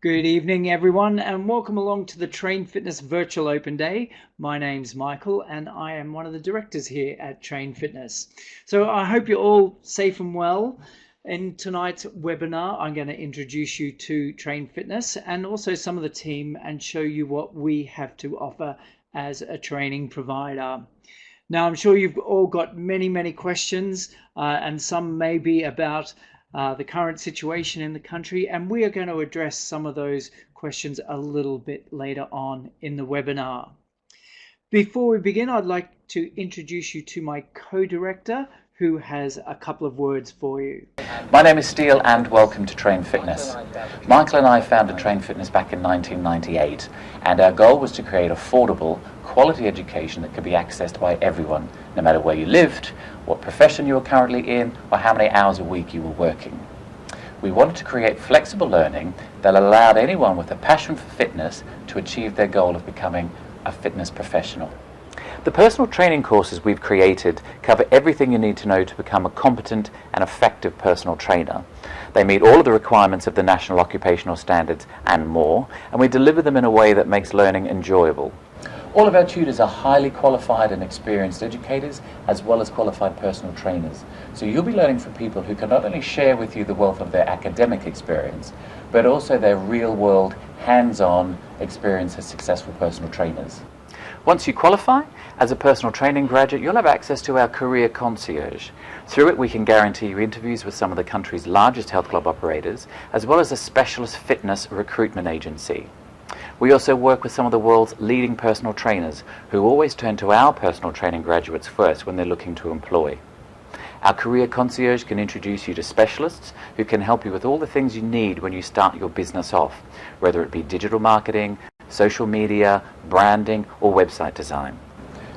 Good evening, everyone, and welcome along to the Train Fitness Virtual Open Day. My name's Michael, and I am one of the directors here at Train Fitness. So I hope you're all safe and well. In tonight's webinar, I'm going to introduce you to Train Fitness and also some of the team and show you what we have to offer as a training provider. Now, I'm sure you've all got many questions, and some may be about the current situation in the country, and we are going to address some of those questions a little bit later on in the webinar. Before we begin, I'd like to introduce you to my co-director, who has a couple of words for you. My name is Steele and welcome to Train Fitness. Michael and I founded Train Fitness back in 1998, and our goal was to create affordable, quality education that could be accessed by everyone, no matter where you lived, what profession you were currently in, or how many hours a week you were working. We wanted to create flexible learning that allowed anyone with a passion for fitness to achieve their goal of becoming a fitness professional. The personal training courses we've created cover everything you need to know to become a competent and effective personal trainer. They meet all of the requirements of the National Occupational Standards and more, and we deliver them in a way that makes learning enjoyable. All of our tutors are highly qualified and experienced educators, as well as qualified personal trainers. So you'll be learning from people who can not only share with you the wealth of their academic experience, but also their real-world, hands-on experience as successful personal trainers. Once you qualify as a personal training graduate, you'll have access to our career concierge. Through it, we can guarantee you interviews with some of the country's largest health club operators, as well as a specialist fitness recruitment agency. We also work with some of the world's leading personal trainers, who always turn to our personal training graduates first when they're looking to employ. Our career concierge can introduce you to specialists who can help you with all the things you need when you start your business off, whether it be digital marketing, social media, branding, or website design.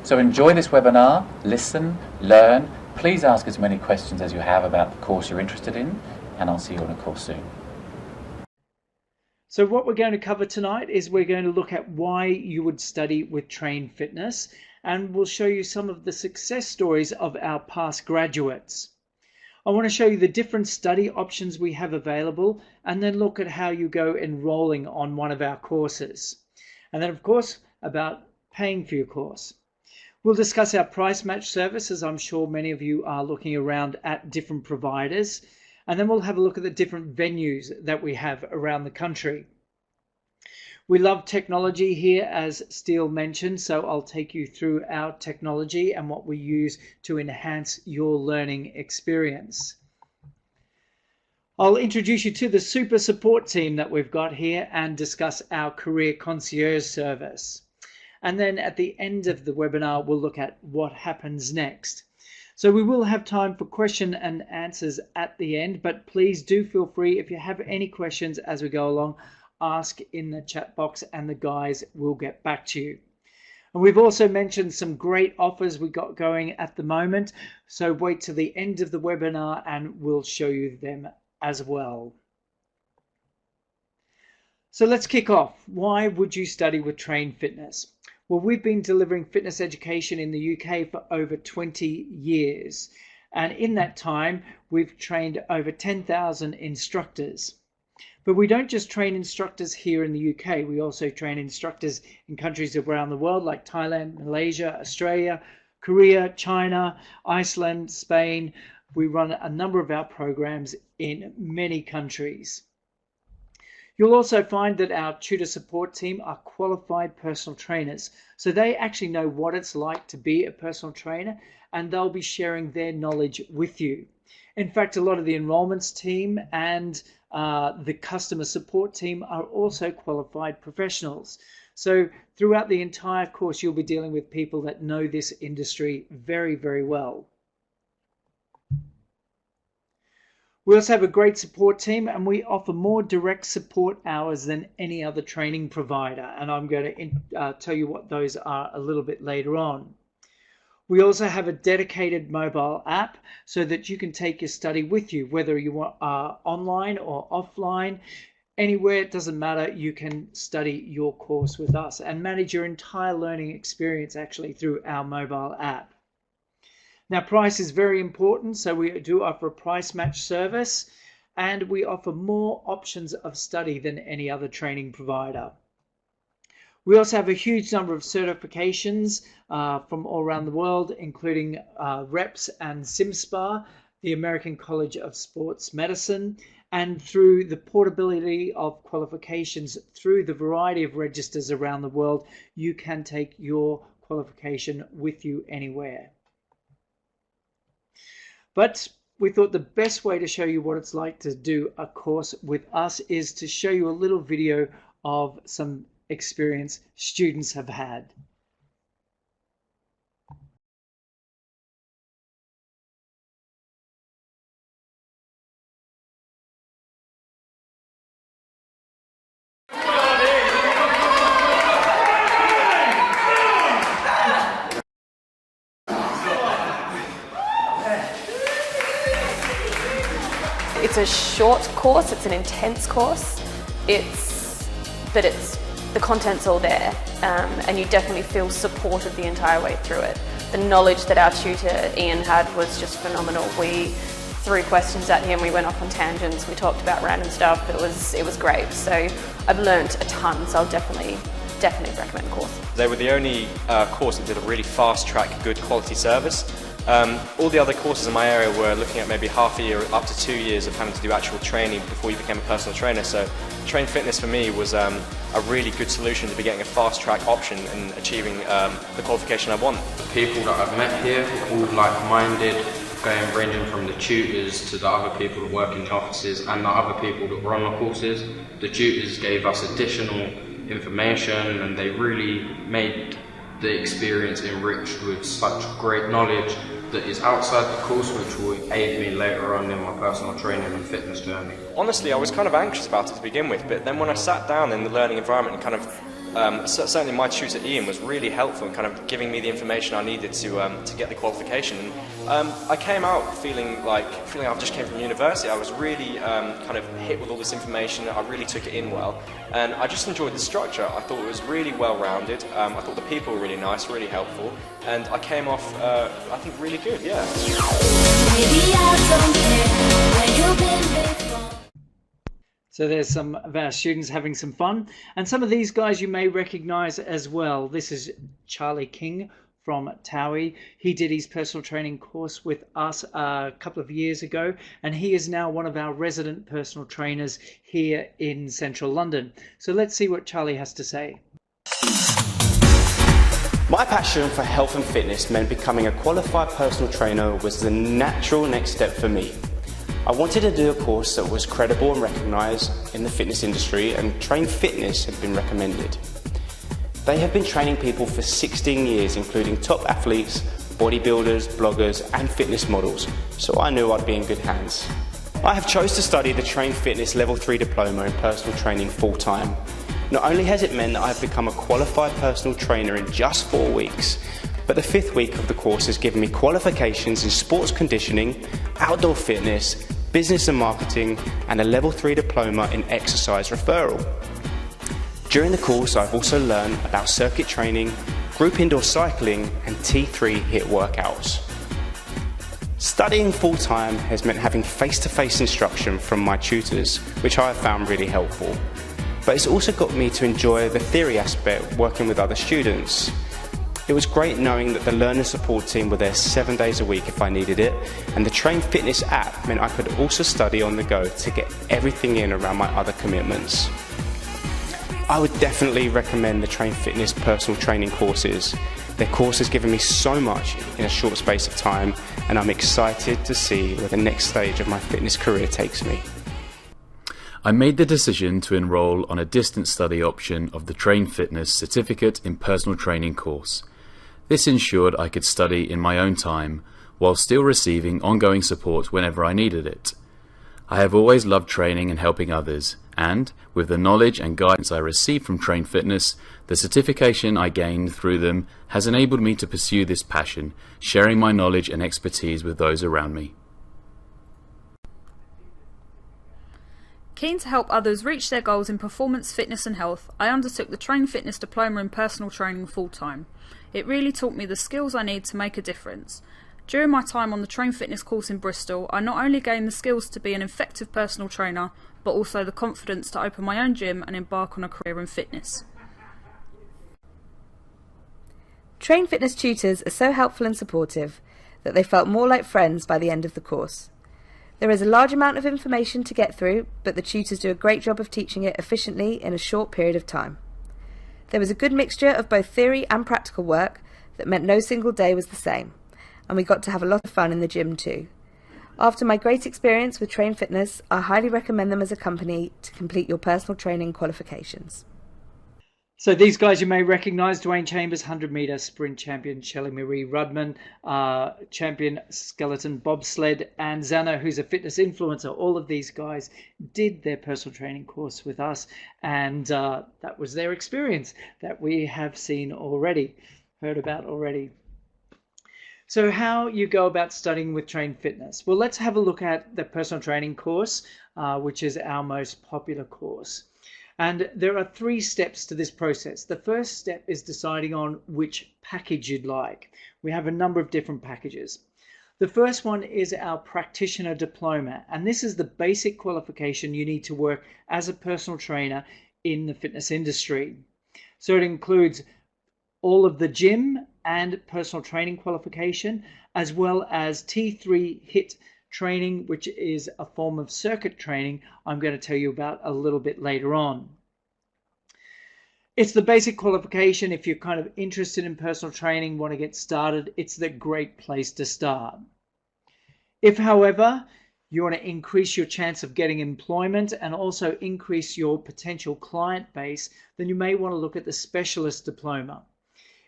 So enjoy this webinar, listen, learn. Please ask as many questions as you have about the course you're interested in, and I'll see you on a course soon. So what we're going to cover tonight is we're going to look at why you would study with Train Fitness, and we'll show you some of the success stories of our past graduates. I want to show you the different study options we have available, and then look at how you go enrolling on one of our courses. And then, of course, about paying for your course. We'll discuss our price match service, as I'm sure many of you are looking around at different providers. And then we'll have a look at the different venues that we have around the country. We love technology here, as Steele mentioned, so I'll take you through our technology and what we use to enhance your learning experience. I'll introduce you to the super support team that we've got here and discuss our career concierge service. And then at the end of the webinar, we'll look at what happens next. So we will have time for question and answers at the end, but please do feel free, if you have any questions as we go along, ask in the chat box and the guys will get back to you. And we've also mentioned some great offers we got going at the moment, so wait till the end of the webinar and we'll show you them as well. So let's kick off. Why would you study with Train Fitness? Well, we've been delivering fitness education in the UK for over 20 years. And in that time, we've trained over 10,000 instructors. But we don't just train instructors here in the UK. We also train instructors in countries around the world like Thailand, Malaysia, Australia, Korea, China, Iceland, Spain. We run a number of our programs in many countries. You'll also find that our tutor support team are qualified personal trainers. So they actually know what it's like to be a personal trainer, and they'll be sharing their knowledge with you. In fact, a lot of the enrollments team and the customer support team are also qualified professionals. So throughout the entire course, you'll be dealing with people that know this industry very well. We also have a great support team, and we offer more direct support hours than any other training provider. And I'm going to tell you what those are a little bit later on. We also have a dedicated mobile app so that you can take your study with you, whether you are online or offline. Anywhere, it doesn't matter, you can study your course with us and manage your entire learning experience actually through our mobile app. Now, price is very important, so we do offer a price match service. and we offer more options of study than any other training provider. We also have a huge number of certifications from all around the world, including REPS and SimSpa, the American College of Sports Medicine, and through the portability of qualifications through the variety of registers around the world, you can take your qualification with you anywhere. But we thought the best way to show you what it's like to do a course with us is to show you a little video of some experience students have had. It's a short course, it's an intense course, but the content's all there, and you definitely feel supported the entire way through it. The knowledge that our tutor Ian had was just phenomenal. We threw questions at him, we went off on tangents, we talked about random stuff. It was great. So I've learnt a ton, so I'll definitely recommend the course. They were the only course that did a really fast track, good quality service. All the other courses in my area were looking at maybe half a year up to 2 years of having to do actual training before you became a personal trainer. So Train Fitness for me was a really good solution to be getting a fast track option and achieving the qualification I want. The people that I've met here are all like-minded, ranging from the tutors to the other people that work in the offices and the other people that run the courses. The tutors gave us additional information and they really made the experience enriched with such great knowledge that is outside the course, which will aid me later on in my personal training and fitness journey. Honestly, I was kind of anxious about it to begin with, but then when I sat down in the learning environment and kind of certainly my tutor Ian was really helpful in kind of giving me the information I needed to get the qualification. I came out feeling like I just came from university. I was really kind of hit with all this information. I really took it in well, and I just enjoyed the structure. I thought it was really well rounded. I thought the people were really nice, really helpful, and I came off I think really good. Yeah. Maybe I don't care where you've been before. So there's some of our students having some fun, and some of these guys you may recognize as well. This is Charlie King from TOWIE. He did his personal training course with us a couple of years ago, and he is now one of our resident personal trainers here in central London. So let's see what Charlie has to say. My passion for health and fitness meant becoming a qualified personal trainer was the natural next step for me. I wanted to do a course that was credible and recognised in the fitness industry, and Train Fitness had been recommended. They have been training people for 16 years, including top athletes, bodybuilders, bloggers and fitness models, so I knew I'd be in good hands. I have chose to study the Train Fitness Level 3 Diploma in Personal Training full-time. Not only has it meant that I've become a qualified personal trainer in just 4 weeks, but the 5th week of the course has given me qualifications in sports conditioning, outdoor fitness, business and marketing, and a Level 3 Diploma in exercise referral. During the course, I've also learned about circuit training, group indoor cycling, and T3 HIIT workouts. Studying full-time has meant having face-to-face instruction from my tutors, which I have found really helpful. But it's also got me to enjoy the theory aspect working with other students. It was great knowing that the learner support team were there 7 days a week if I needed it, and the Train Fitness app meant I could also study on the go to get everything in around my other commitments. I would definitely recommend the Train Fitness personal training courses. Their course has given me so much in a short space of time, and I'm excited to see where the next stage of my fitness career takes me. I made the decision to enrol on a distance study option of the Train Fitness Certificate in Personal Training course. This ensured I could study in my own time, while still receiving ongoing support whenever I needed it. I have always loved training and helping others, and with the knowledge and guidance I received from Train Fitness, the certification I gained through them has enabled me to pursue this passion, sharing my knowledge and expertise with those around me. Keen to help others reach their goals in performance, fitness and health, I undertook the Train Fitness Diploma in Personal Training full-time. It really taught me the skills I need to make a difference. During my time on the Train Fitness course in Bristol, I not only gained the skills to be an effective personal trainer, but also the confidence to open my own gym and embark on a career in fitness. Train Fitness tutors are so helpful and supportive that they felt more like friends by the end of the course. There is a large amount of information to get through, but the tutors do a great job of teaching it efficiently in a short period of time. There was a good mixture of both theory and practical work that meant no single day was the same, and we got to have a lot of fun in the gym too. After my great experience with Train Fitness, I highly recommend them as a company to complete your personal training qualifications. So these guys you may recognize: Dwayne Chambers, 100-meter sprint champion; Shelley Marie Rudman, champion skeleton bobsled; and Zana, who's a fitness influencer. All of these guys did their personal training course with us, and that was their experience that we have seen already, heard about already. So how you go about studying with Train Fitness? Well, let's have a look at the personal training course, which is our most popular course. And there are 3 steps to this process. The first step is deciding on which package you'd like. We have a number of different packages. The first one is our practitioner diploma, and this is the basic qualification you need to work as a personal trainer in the fitness industry. So it includes all of the gym and personal training qualification, as well as T3 HIT training, which is a form of circuit training I'm going to tell you about a little bit later on. It's the basic qualification. If you're kind of interested in personal training, want to get started, it's the great place to start. If, however, you want to increase your chance of getting employment and also increase your potential client base, then you may want to look at the specialist diploma.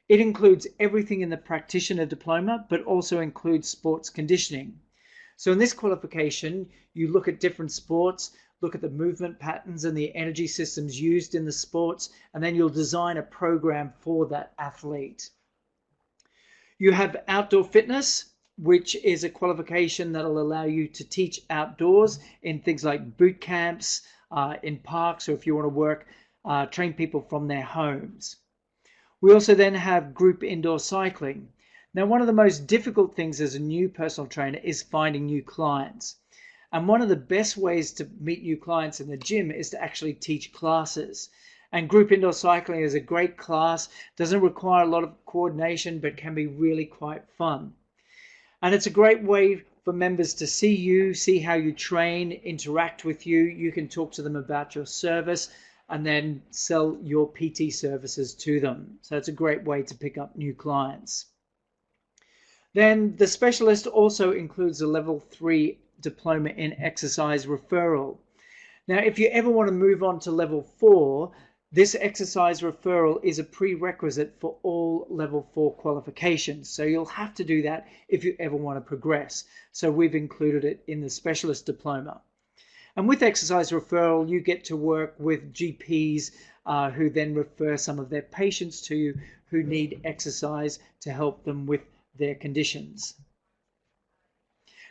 It includes everything in the practitioner diploma, but also includes sports conditioning. So in this qualification, you look at different sports, look at the movement patterns and the energy systems used in the sports, and then you'll design a program for that athlete. You have outdoor fitness, which is a qualification that will allow you to teach outdoors in things like boot camps, in parks, or if you want to work, train people from their homes. We also then have group indoor cycling. Now, one of the most difficult things as a new personal trainer is finding new clients. And one of the best ways to meet new clients in the gym is to actually teach classes. And group indoor cycling is a great class, doesn't require a lot of coordination, but can be really quite fun. And it's a great way for members to see you, see how you train, interact with you. You can talk to them about your service and then sell your PT services to them. So it's a great way to pick up new clients. Then the specialist also includes a level 3 diploma in exercise referral. Now, if you ever want to move on to level 4, this exercise referral is a prerequisite for all level 4 qualifications. So you'll have to do that if you ever want to progress. So we've included it in the specialist diploma. And with exercise referral, you get to work with GPs who then refer some of their patients to you who need exercise to help them with their conditions.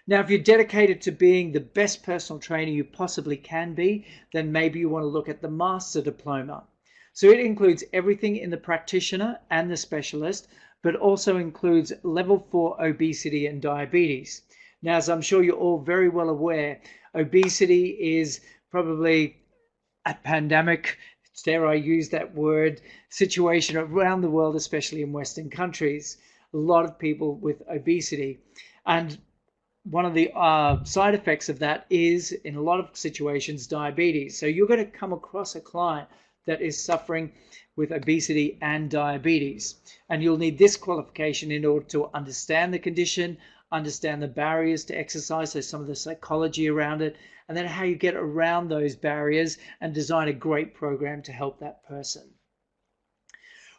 Now, if you're dedicated to being the best personal trainer you possibly can be, then maybe you want to look at the master diploma. So it includes everything in the practitioner and the specialist, but also includes level 4 obesity and diabetes. Now, as I'm sure you're all very well aware, obesity is probably a pandemic, dare I use that word, situation around the world, especially in Western countries. A lot of people with obesity. And one of the side effects of that is, in a lot of situations, diabetes. So you're going to come across a client that is suffering with obesity and diabetes. And you'll need this qualification in order to understand the condition, understand the barriers to exercise, so some of the psychology around it, and then how you get around those barriers and design a great program to help that person.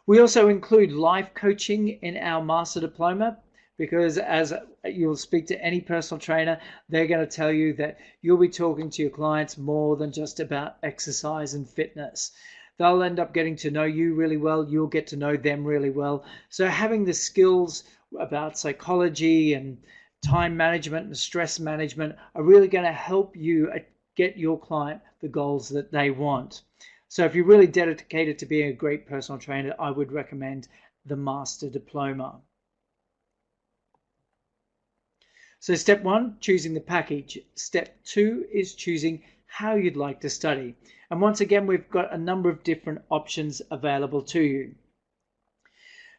We also include life coaching in our master diploma, because as you'll speak to any personal trainer, they're going to tell you that you'll be talking to your clients more than just about exercise and fitness. They'll end up getting to know you really well. You'll get to know them really well. So having the skills about psychology and time management and stress management are really going to help you get your client the goals that they want. So if you're really dedicated to being a great personal trainer, I would recommend the master diploma. So step 1, choosing the package. Step 2 is choosing how you'd like to study. And once again, we've got a number of different options available to you.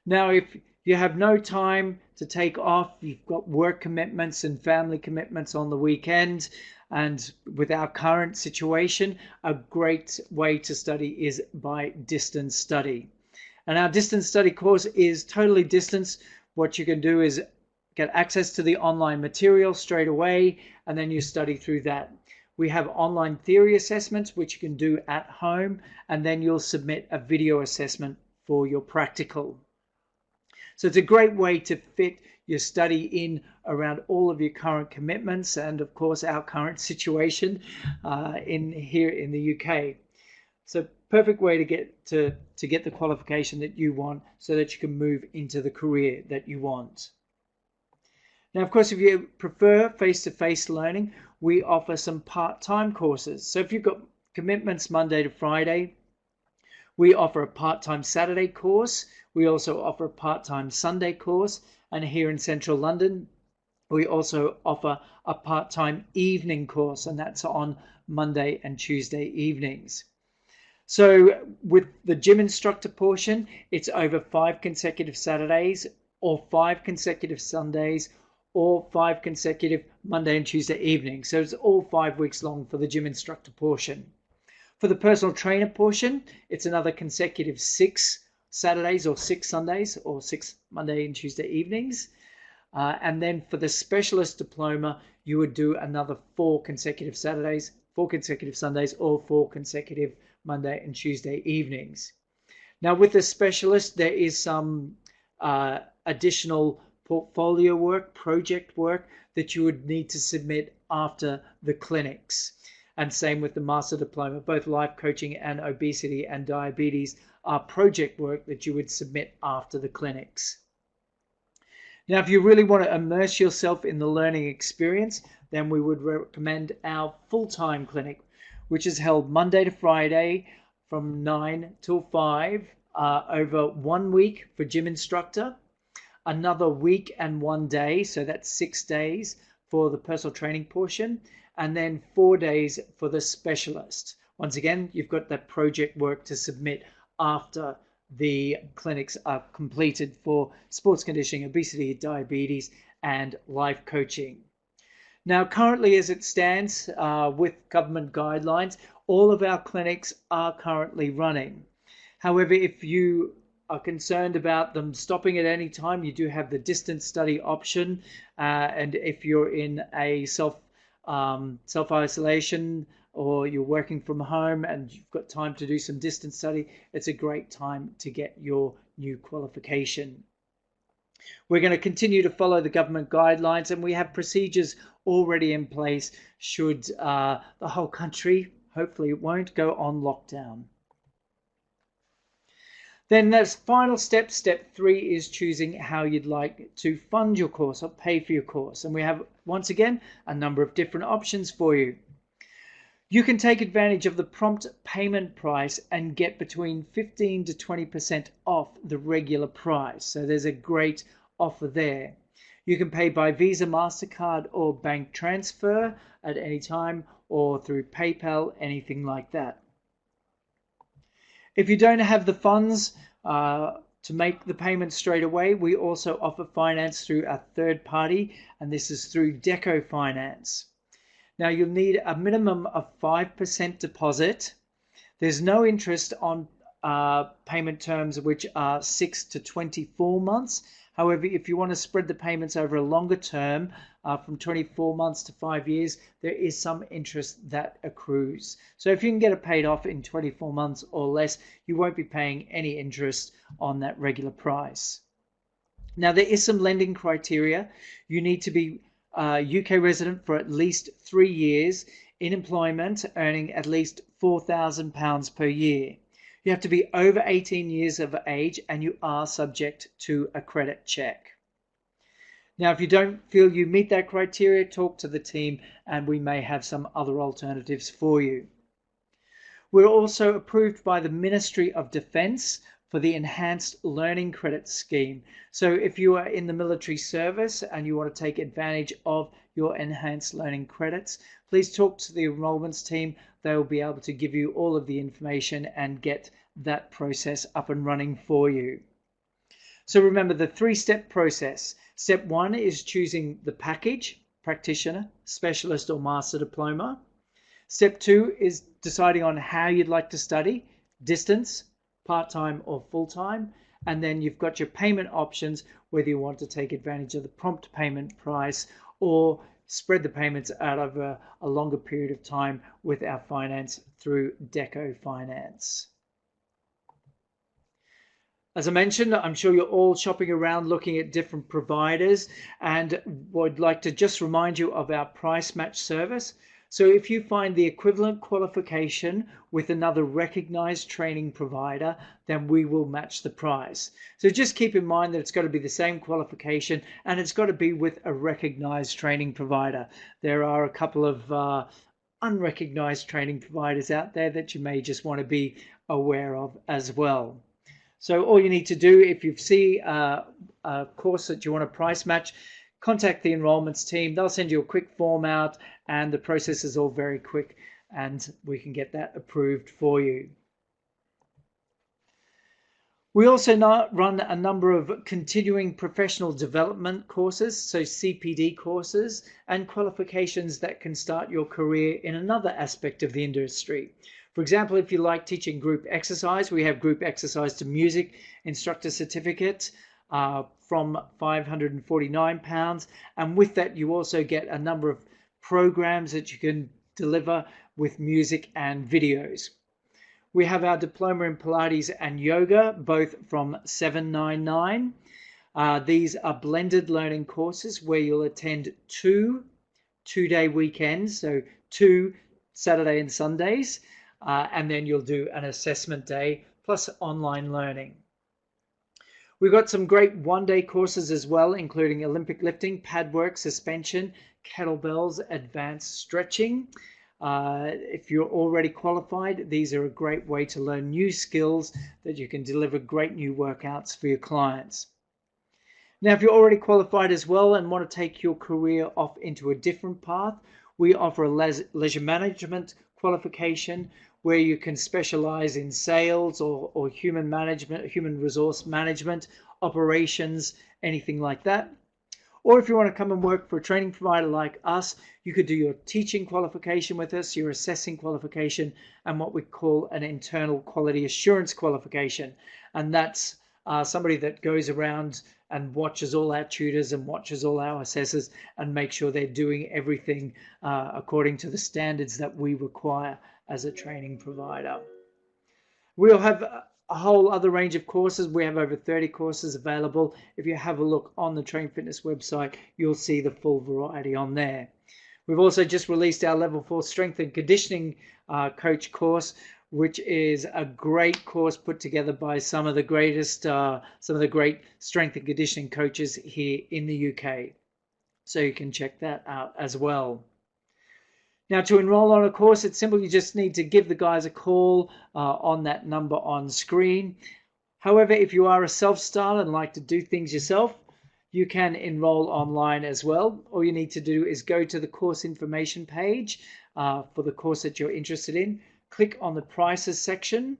Now, if you have no time to take off, you've got work commitments and family commitments on the weekend, and with our current situation, a great way to study is by distance study. And our distance study course is totally distance. What you can do is get access to the online material straight away, and then you study through that. We have online theory assessments, which you can do at home, and then you'll submit a video assessment for your practical. So it's a great way to fit your study in around all of your current commitments and, of course, our current situation here in the UK. So perfect way to get the qualification that you want so that you can move into the career that you want. Now, of course, if you prefer face-to-face learning, we offer some part-time courses. So if you've got commitments Monday to Friday, we offer a part-time Saturday course. We also offer a part-time Sunday course. And here in central London, we also offer a part-time evening course, and that's on Monday and Tuesday evenings. So with the gym instructor portion, it's over 5 consecutive Saturdays or 5 consecutive Sundays or 5 consecutive Monday and Tuesday evenings. So it's all 5 weeks long for the gym instructor portion. For the personal trainer portion, it's another consecutive 6 Saturdays or 6 Sundays or 6 Monday and Tuesday evenings. And then for the specialist diploma, you would do another 4 consecutive Saturdays, 4 consecutive Sundays, or 4 consecutive Monday and Tuesday evenings. Now with the specialist, there is some additional portfolio work, project work that you would need to submit after the clinics. And same with the master diploma. Both life coaching and obesity and diabetes are project work that you would submit after the clinics. Now, if you really want to immerse yourself in the learning experience, then we would recommend our full-time clinic, which is held Monday to Friday from 9 till 5 over 1 week for gym instructor, another week and 1 day, so that's 6 days for the personal training portion, and then 4 days for the specialist. Once again, you've got that project work to submit after the clinics are completed for sports conditioning, obesity, diabetes, and life coaching. Now, currently as it stands with government guidelines, all of our clinics are currently running. However, if you are concerned about them stopping at any time, you do have the distance study option. And if you're in a self-isolation or you're working from home and you've got time to do some distance study, it's a great time to get your new qualification. We're going to continue to follow the government guidelines, and we have procedures already in place should the whole country, hopefully it won't, go on lockdown. Then the final step, step 3, is choosing how you'd like to fund your course or pay for your course. And we have, once again, a number of different options for you. You can take advantage of the prompt payment price and get between 15 to 20% off the regular price. So there's a great offer there. You can pay by Visa, MasterCard, or bank transfer at any time, or through PayPal, anything like that. If you don't have the funds to make the payment straight away, we also offer finance through a third party, and this is through Deco Finance. Now, you'll need a minimum of 5% deposit. There's no interest on payment terms, which are 6 to 24 months. However, if you want to spread the payments over a longer term, from 24 months to 5 years, there is some interest that accrues. So if you can get it paid off in 24 months or less, you won't be paying any interest on that regular price. Now, there is some lending criteria. You need to be UK resident for at least 3 years, in employment, earning at least £4,000 per year. You have to be over 18 years of age, and you are subject to a credit check. Now, if you don't feel you meet that criteria, talk to the team and we may have some other alternatives for you. We're also approved by the Ministry of Defence for the Enhanced Learning Credit Scheme. So if you are in the military service and you want to take advantage of your enhanced learning credits, please talk to the enrollments team. They will be able to give you all of the information and get that process up and running for you. So remember the 3-step process. Step 1 is choosing the package, practitioner, specialist or master diploma. Step 2 is deciding on how you'd like to study, distance, part-time or full-time. And then you've got your payment options, whether you want to take advantage of the prompt payment price or spread the payments out over a longer period of time with our finance through Deco Finance. As I mentioned, I'm sure you're all shopping around looking at different providers, and would like to just remind you of our price match service. So if you find the equivalent qualification with another recognized training provider, then we will match the price. So just keep in mind that it's got to be the same qualification and it's got to be with a recognized training provider. There are a couple of unrecognized training providers out there that you may just want to be aware of as well. So all you need to do, if you see a course that you want to price match, contact the enrollments team. They'll send you a quick form out, and the process is all very quick, and we can get that approved for you. We also run a number of continuing professional development courses, so CPD courses, and qualifications that can start your career in another aspect of the industry. For example, if you like teaching group exercise, we have group exercise to music instructor certificate from £549, and with that you also get a number of programs that you can deliver with music and videos. We have our diploma in Pilates and yoga, both from $799. These are blended learning courses where you'll attend two-day weekends, so 2 Saturday and Sundays, and then you'll do an assessment day plus online learning. We've got some great one-day courses as well, including Olympic lifting, pad work, suspension, kettlebells, advanced stretching. If you're already qualified, these are a great way to learn new skills that you can deliver great new workouts for your clients. Now, if you're already qualified as well and want to take your career off into a different path, we offer a leisure management qualification where you can specialize in sales or human management, human resource management, operations, anything like that. Or if you want to come and work for a training provider like us, you could do your teaching qualification with us, your assessing qualification, and what we call an internal quality assurance qualification. And that's somebody that goes around and watches all our tutors and watches all our assessors and make sure they're doing everything according to the standards that we require as a training provider. We'll have a whole other range of courses. We have over 30 courses available. If you have a look on the Train Fitness website, you'll see the full variety on there. We've also just released our Level 4 Strength and Conditioning Coach course, which is a great course put together by some of the great strength and conditioning coaches here in the UK. So you can check that out as well. Now, to enroll on a course, it's simple. You just need to give the guys a call on that number on screen. However, if you are a self-starter and like to do things yourself, you can enroll online as well. All you need to do is go to the course information page for the course that you're interested in, click on the prices section,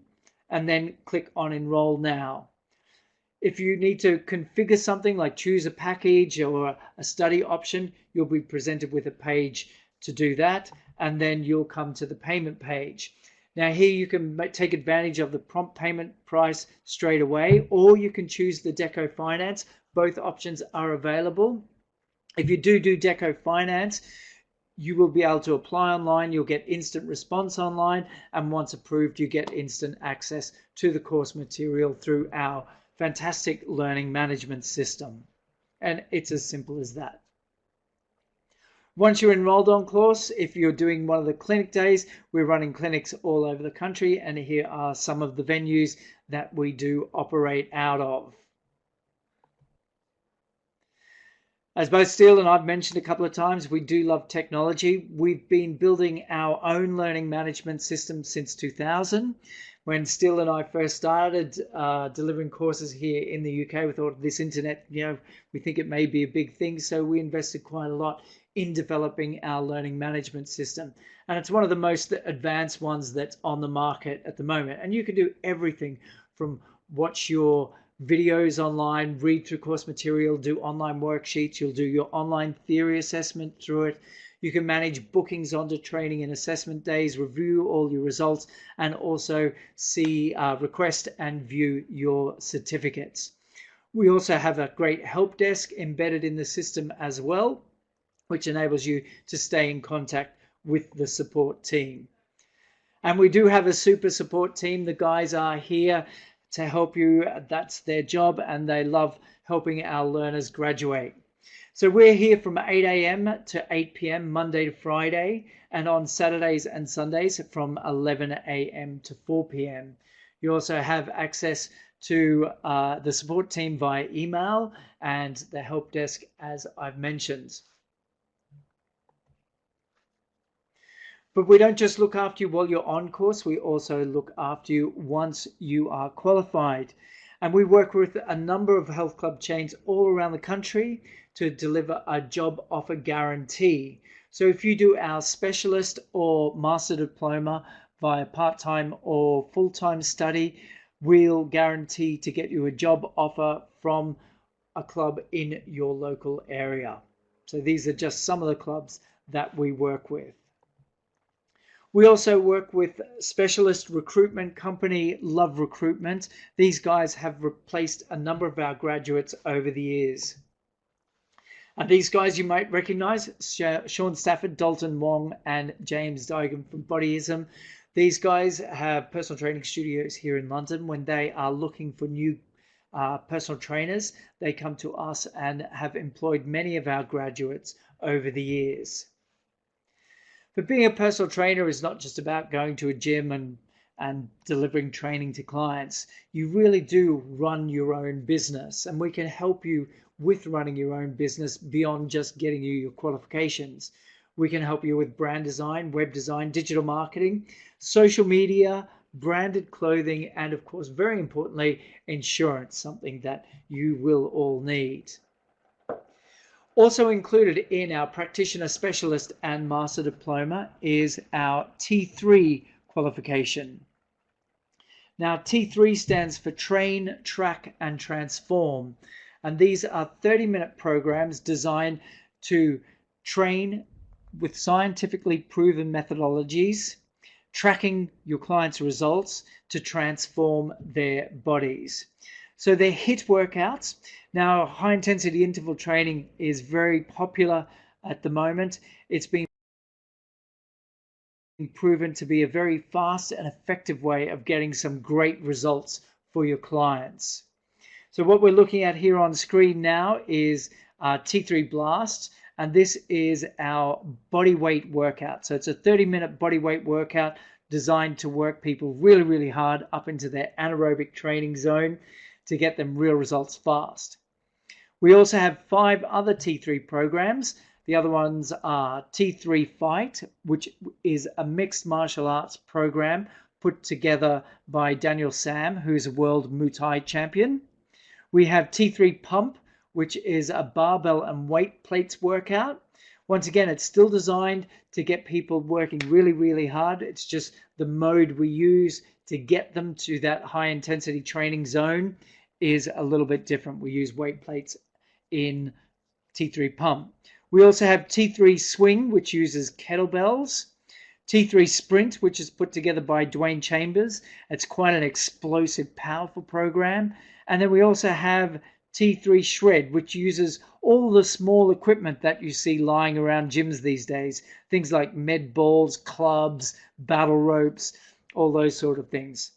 and then click on enroll now. If you need to configure something like choose a package or a study option, you'll be presented with a page to do that, and then you'll come to the payment page. Now here you can take advantage of the prompt payment price straight away, or you can choose the Deco Finance. Both options are available. If you do Deco Finance, you will be able to apply online, you'll get instant response online, and once approved you get instant access to the course material through our fantastic learning management system. And it's as simple as that. Once you're enrolled on course, if you're doing one of the clinic days, we're running clinics all over the country, and here are some of the venues that we do operate out of. As both Steele and I've mentioned a couple of times, we do love technology. We've been building our own learning management system since 2000. When Steele and I first started delivering courses here in the UK, we thought this internet, we think it may be a big thing. So we invested quite a lot in developing our learning management system. And it's one of the most advanced ones that's on the market at the moment. And you can do everything from watch your videos online, read through course material, do online worksheets. You'll do your online theory assessment through it. You can manage bookings onto training and assessment days, review all your results, and also see, request and view your certificates. We also have a great help desk embedded in the system as well, which enables you to stay in contact with the support team. And we do have a super support team. The guys are here to help you. That's their job, and they love helping our learners graduate. So we're here from 8 a.m. to 8 p.m. Monday to Friday, and on Saturdays and Sundays from 11 a.m. to 4 p.m. You also have access to the support team via email and the help desk, as I've mentioned. But we don't just look after you while you're on course, we also look after you once you are qualified. And we work with a number of health club chains all around the country to deliver a job offer guarantee. So if you do our specialist or master diploma via part-time or full-time study, we'll guarantee to get you a job offer from a club in your local area. So these are just some of the clubs that we work with. We also work with specialist recruitment company Love Recruitment. These guys have replaced a number of our graduates over the years. And these guys you might recognize, Sean Stafford, Dalton Wong, and James Digan from Bodyism. These guys have personal training studios here in London. When they are looking for new personal trainers, they come to us and have employed many of our graduates over the years. But being a personal trainer is not just about going to a gym and delivering training to clients. You really do run your own business, and we can help you with running your own business beyond just getting you your qualifications. We can help you with brand design, web design, digital marketing, social media, branded clothing, and of course, very importantly, insurance, something that you will all need. Also included in our practitioner specialist and master diploma is our T3 qualification. Now T3 stands for Train, Track and Transform, and these are 30-minute programs designed to train with scientifically proven methodologies, tracking your clients' results to transform their bodies. So they're HIIT workouts. Now, high intensity interval training is very popular at the moment. It's been proven to be a very fast and effective way of getting some great results for your clients. So what we're looking at here on screen now is T3 Blast, and this is our body weight workout. So it's a 30-minute body weight workout designed to work people really, really hard up into their anaerobic training zone to get them real results fast. We also have 5 other T3 programs. The other ones are T3 Fight, which is a mixed martial arts program put together by Daniel Sam, who's a world Muay Thai champion. We have T3 Pump, which is a barbell and weight plates workout. Once again, it's still designed to get people working really, really hard. It's just the mode we use to get them to that high intensity training zone is a little bit different. We use weight plates in T3 Pump. We also have T3 Swing, which uses kettlebells. T3 Sprint, which is put together by Dwayne Chambers. It's quite an explosive, powerful program. And then we also have T3 Shred, which uses all the small equipment that you see lying around gyms these days. Things like med balls, clubs, battle ropes, all those sort of things.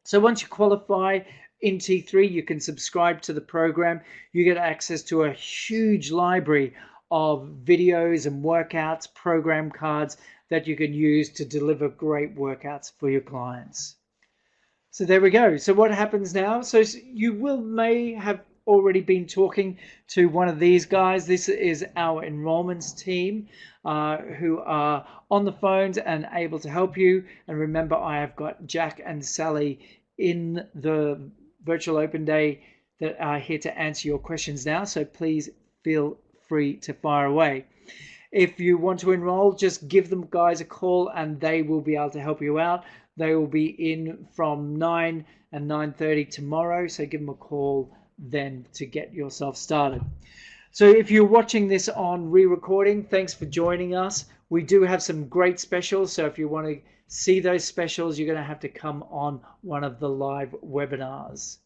So once you qualify in T3, you can subscribe to the program. You get access to a huge library of videos and workouts, program cards that you can use to deliver great workouts for your clients. So there we go. So what happens now? So you may have already been talking to one of these guys. This is our enrollments team who are on the phones and able to help you. And remember, I have got Jack and Sally in the virtual open day that are here to answer your questions now. So please feel free to fire away. If you want to enroll, just give them guys a call and they will be able to help you out. They will be in from 9 and 9:30 tomorrow. So give them a call then to get yourself started. So if you're watching this on re-recording, thanks for joining us. We do have some great specials. So if you want to see those specials, you're going to have to come on one of the live webinars.